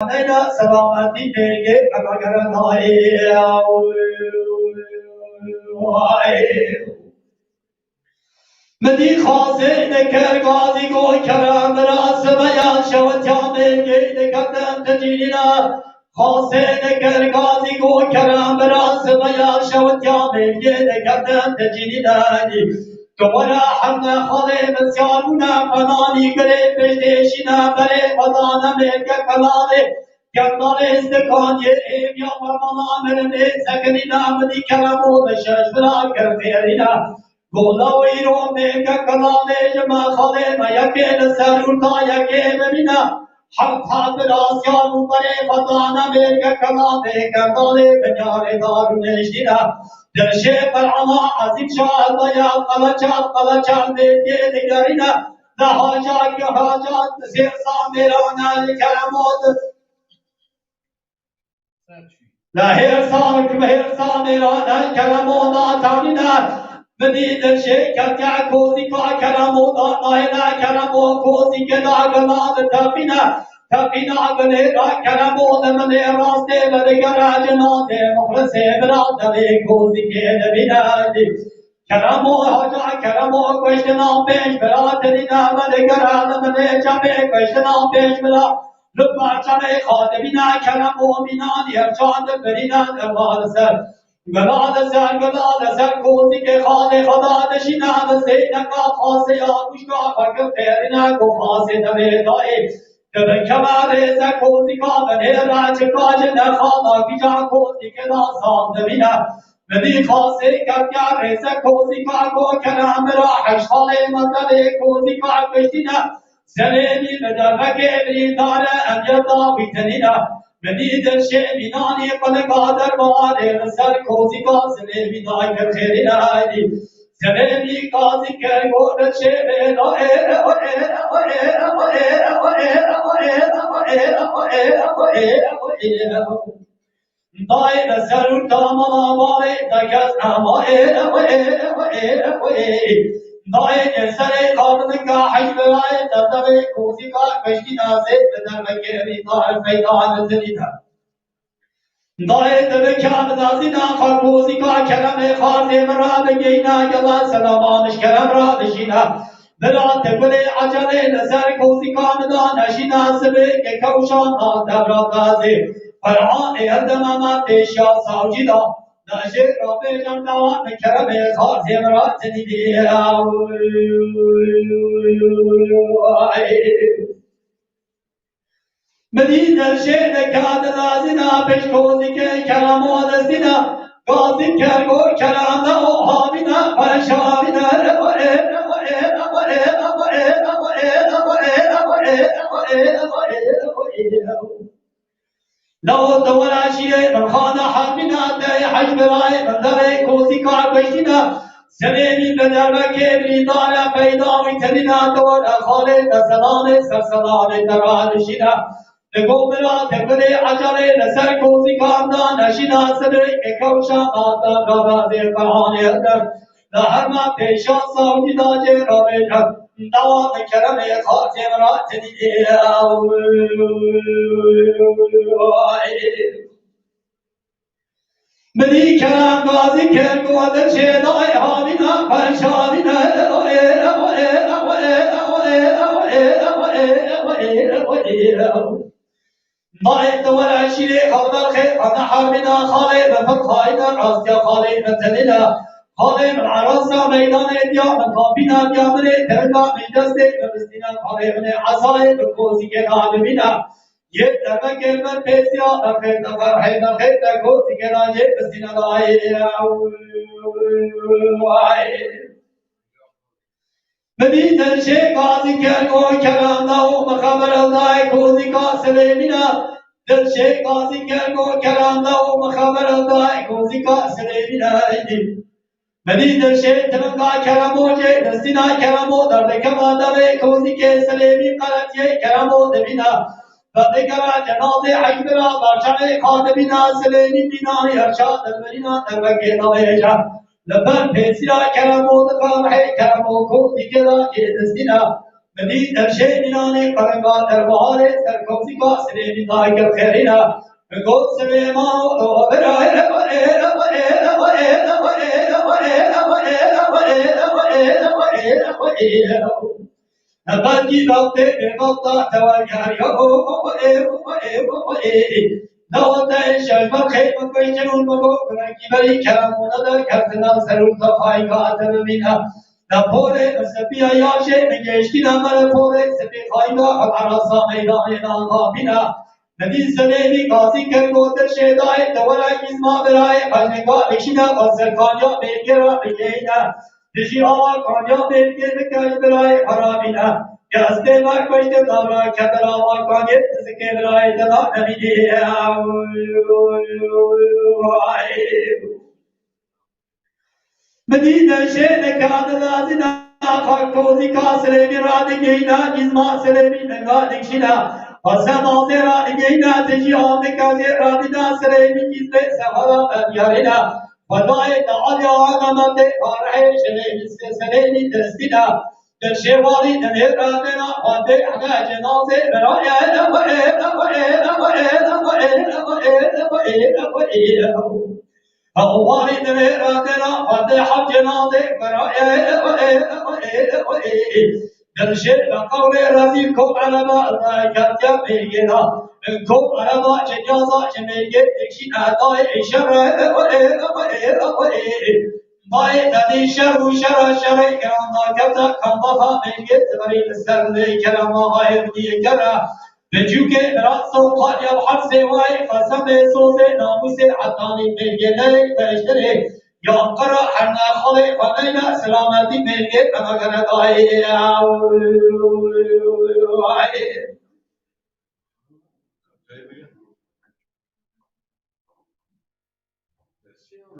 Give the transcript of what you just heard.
Nayla salamati dege agagaranaye Medi khaze neker gazi goy karam ras bayan shawtyam dege dekadam tajilina khaze neker gazi goy karam ras bayan shawtyam dege dekadam tajilina Tobara hamna khale masyaruna fanani gare peşteşina bare vadana merke kalale Gandale istekanye ev ya varmana merene sakanina madi karamo da şaşvara kerferina Gola viro merke kalale jama khale mayake nasarurta yake memina Hatta biraz yaru bare vadana merke kalale Gandale benyare darun eşdina Derşe Fer'ana azim şahadaya kalaçan dedi garina daha cak hacat sirsa mirana keramod la hirsa mirana keramoda tamina Bedi derşe katya kozi ka keramoda naila keramo kozi keda galad tapina Tapina gane ra keramo mane raste vade garajna de muhlase brada ve kozi ke binadi keramo haja keramo questionam pesh beraterina vade garada mane chape questionam pesh bera lubba chape khade bina keramo binani archad berina avalsar Galada ser kozi ke khade khada deshina se naka khase ya kushka fakir terina ko khase dave dae Kemare kozi ka bene raj kaj na khana ki ja kozi ke na sam devina Medi khase katya reza kozi ka ko karam ra hashale matale kozi ka kishtina Zeleni medavake bridara amyata bitanina Medi dershe binani qal qadar mare sar kozi ka zeleni dai khairina ali Zeleni kazi ker god shebe no Dai nasarun tamama mare dagas ama Dai nesare kharn ka hajbrai tadabe kozi ka kashki naze tadabake ridar faydan zelina Dai tabe kâb nazina kharbozi ka kerame kharze merad geyna yala salaman kerem radishina Berat bule acele nazar kozi ka medan ashina sebe ke kavshan adabra gazi Farhan erdemama teşya savcida Najir Rabbe jandavan kereme kharze merad zelina Medi derşe nekad lazina peş kozi ke keramo dezina Gazi kergo keranda o havina parşavina Lav dovara şiye khana hamina de hajberay bandare kozi ka beşina Seveni bederve kebri dara peyda vitedina dora khale salame salame taradişina Gomera tepede acale neser kozi kanda neşina sebe ekavşa ata gaze kahane eder Laharma peşa savcida cerabeca Davan kereme khatem ratedi Medi kerem gazi ker kuader şedai havina perşavina ضايت ولا شيء خبر خير أنا حرمنا خالي بفتحنا راستيا خالي بتلنا خالي من عراسة ميدان الديا من خابينا ديامري ترقى من دستي بمستنا خالي من عصاي بكوزي كنا بنا يتبع كلمة بيسيا نخير نفر حي نخير تكوزي كنا جيب بستنا لاي Medi derşe gazi ker o keramda o mekhaber aldai kozi ka selemina derşe gazi ker o keramda o mekhaber aldai kozi ka selemina Medi derşe temga keramo je destina keramo darde kemada ve kozi ke selemi qaratiye keramo debina Fadekara cenaze hajbira barşane kadebina selemi binani arşad elverina terveke naveja لبن پیسیا کرمو دکان ہے کرمو کو دیگرا کے دستینا مدید ارشد نانی قرنگا در بهار سرکوزی کا سلیمی دای خیرینا گل سلیمان و برای نبضی وقت وقت توانگر نوات شجمر خیل مکوی جنون مگو کنکی بری کرمونا در کفتنا سرور تفای کاتم مینا نپوره سپیا یاشه میگشتی نمر پوره سپی خایگا عرصا میدان ناغا بینا ندی سلیمی قاضی کر گوتر شیدای دورا گیزما برای خجنگا بکشینا قصر کانیا بیگرا بگینا دشی آوا کانیا بیگر بکر برای خرابینا گسته مر کشت دارا کتر آوا کانیت زکی برای دلا نمیدی مدينة شيء كان لازم آخر كوزي كاسر مراد جينا جزما سلمي نقاد شنا وسما زرا جينا تجي عند كاسر رادنا سلمي جزء سهرا يارنا وداي تعالى عنا مت فرح سلمي تسبنا الشوالي نهرنا وده على جنازة برايا الله درنا فتح جنازه درشل قول رزيكم على ما كتب بينا كم على ما جنازة جميل تكشين أداء شر باید ادی شر و شر کرام کتا کام ها میگه تبری سر لی کرام های بدی کرا بجو که راست و خالی و حرس وای قسم سوز ناموس عطانی میگه لی برشتره یا قرا حنا خالی خالینا سلامتی میگه کنا کنا دای